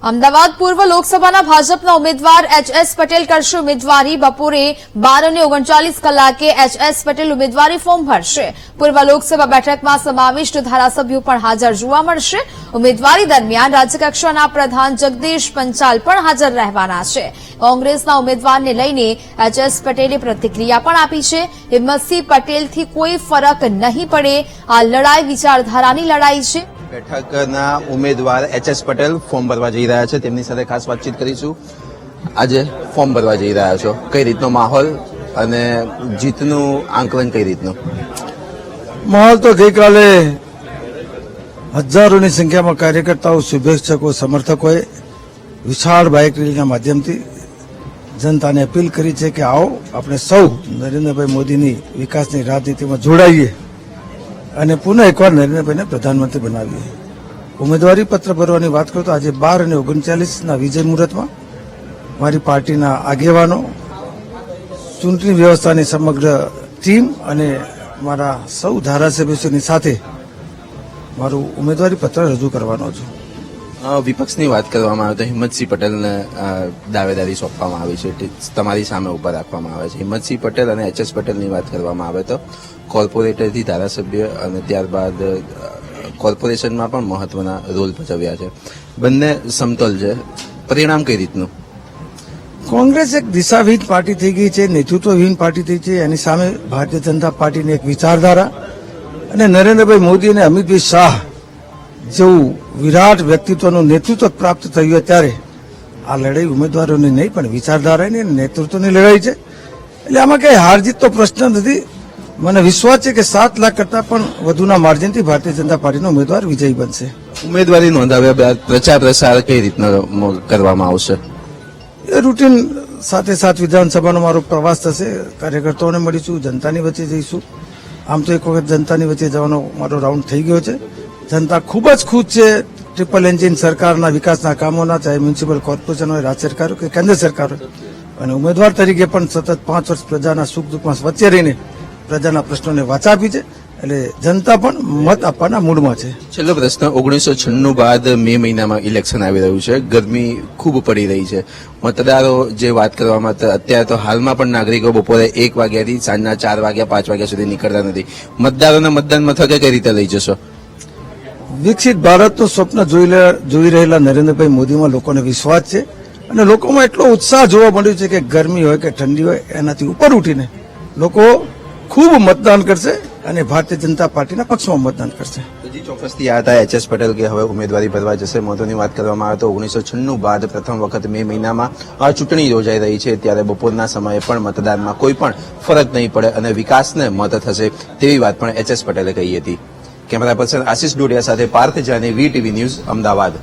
અમદાવાદ પૂર્વ લોકસભાના ભાજપના ઉમેદવાર એચ.એસ. પટેલ કરશે ઉમેદવારી. બપોરે 12:39 કલાકે એચ.એસ. પટેલ ઉમેદવારી ફોર્મ ભરશે. પૂર્વ લોકસભા બેઠકમાં સમાવિષ્ટ ધારાસભ્યો પણ હાજર જોવા મળશે. ઉમેદવારી દરમિયાન રાજ્યકક્ષાના પ્રધાન જગદીશ પંચાલ પણ હાજર રહેવાના છે. કોંગ્રેસના ઉમેદવારને લઈને એચ.એસ. પટેલે પ્રતિક્રિયા પણ આપી છે. હિંમતસિંહ પટેલથી કોઈ ફરક નહીં પડે. આ લડાઈ વિચારધારાની લડાઈ છે. બેઠકના ઉમેદવાર એચ.એસ. પટેલ ફોર્મ ભરવા જઈ રહ્યા છે. તેમની સાથે ખાસ વાતચીત કરીશું. આજે ફોર્મ ભરવા જઈ રહ્યા છો, કઈ રીતનો માહોલ અને જીતનું આંકલન કઈ રીતનું? માહોલ તો ગઈકાલે હજારોની સંખ્યામાં કાર્યકર્તાઓ, શુભેચ્છકો, સમર્થકોએ વિશાળ બાઇક રેલીના માધ્યમથી જનતાને અપીલ કરી છે કે આવો આપણે સૌ નરેન્દ્રભાઈ મોદીની વિકાસની રાજનીતિમાં જોડાઈએ અને પુનઃ એકવાર નરેન્દ્રભાઈને પ્રધાનમંત્રી બનાવીએ. ઉમેદવારી પત્ર ભરવાની વાત કરું તો આજે 12 અને 39ના વિજય મુહૂર્તમાં મારી પાર્ટીના આગેવાનો, ચૂંટણી વ્યવસ્થાની સમગ્ર ટીમ અને મારા સૌ ધારાસભ્યોની સાથે મારું ઉમેદવારી પત્ર રજૂ કરવાનો છું. વિપક્ષની વાત કરવામાં આવે તો હિંમતસિંહ પટેલને દાવેદારી સોંપવામાં આવી છે, તમારી સામે ઉભા રાખવામાં આવે છે. હિંમતસિંહ પટેલ અને એચ.એસ. પટેલની વાત કરવામાં આવે તો કોર્પોરેટરથી ધારાસભ્ય અને ત્યારબાદ કોર્પોરેશનમાં પણ મહત્વના રોલ ભજવ્યા છે. બંને સમતોલ છે. પરિણામ કઈ રીતનું? કોંગ્રેસ એક દિશાવિહીન પાર્ટી થઈ ગઈ છે, નેતૃત્વવિહીન પાર્ટી થઈ છે. એની સામે ભારતીય જનતા પાર્ટીની એક વિચારધારા અને નરેન્દ્રભાઈ મોદી અને અમિતભાઈ શાહ જેવું વિરાટ વ્યક્તિત્વનું નેતૃત્વ પ્રાપ્ત થયું ત્યારે આ લડાઈ ઉમેદવારોની નહીં પણ વિચારધારાની અને નેતૃત્વની લડાઈ છે. એટલે આમાં કઈ હાર જીત તો પ્રશ્ન નથી. મને વિશ્વાસ છે કે 7 લાખ કરતા પણ વધુના માર્જિનથી ભારતીય જનતા પાર્ટીનો ઉમેદવાર વિજયી બનશે. ઉમેદવારી નોંધાવ્યા બાદ પ્રચાર પ્રસાર કઈ રીતનો કરવામાં આવશે? એ રૂટીન સાથે વિધાનસભાનો મારો પ્રવાસ થશે. કાર્યકર્તાઓને મળીશું, જનતાની વચ્ચે જઈશું. આમ તો એક વખત જનતાની વચ્ચે જવાનો મારો રાઉન્ડ થઈ ગયો છે. જનતા ખૂબ જ ખુશ છે ટ્રિપલ એન્જિન સરકારના વિકાસના કામોના, ચાહે મ્યુનિસિપલ કોર્પોરેશન હોય, રાજ્ય સરકાર હોય કે કેન્દ્ર સરકાર હોય. અને ઉમેદવાર તરીકે પણ સતત 5 વર્ષ પ્રજાના સુખ દુઃખમાં વચ્ચે રહીને પ્રજાના પ્રશ્નોને વાચા આપી છે. એટલે જનતા પણ મત આપવાના મૂડમાં છે. છેલ્લો પ્રશ્ન, 1996 બાદ મે મહિનામાં ઇલેક્શન આવી રહ્યું છે, ગરમી ખૂબ પડી રહી છે. મતદારો જે વાત કરવામાં અત્યારે તો હાલમાં પણ નાગરિકો બપોરે 1 વાગ્યાથી સાંજના 4 વાગ્યા 5 વાગ્યા સુધી નીકળતા નથી. મતદારોને મતદાન મથકે કઈ રીતે લઈ જશો? વિકસિત ભારતનું સ્વપ્ન જોઈ રહેલા નરેન્દ્રભાઈ મોદીમાં લોકોને વિશ્વાસ છે અને લોકોમાં એટલો ઉત્સાહ જોવા મળ્યો છે કે ગરમી હોય કે ઠંડી હોય એનાથી ઉપર ઉઠીને લોકો ખૂબ મતદાન કરશે અને ભારતીય જનતા પાર્ટીના પક્ષમાં મતદાન કરશે. હજી ચોક્કસથી આ હતા એચ.એસ. પટેલ કે હવે ઉમેદવારી ભરવા જશે. મહત્વની વાત કરવામાં આવે તો 1996 બાદ પ્રથમ વખત મે મહિનામાં આ ચૂંટણી યોજાઈ રહી છે, ત્યારે બપોરના સમયે પણ મતદાનમાં કોઈ પણ ફરક નહીં પડે અને વિકાસને મત થશે તેવી વાત પણ એચ.એસ. પટેલે કહી હતી. કેમેરા પર્સન આશિષ ડોડિયા સાથે પાર્થ જાની, VTV ન્યૂઝ, અમદાવાદ.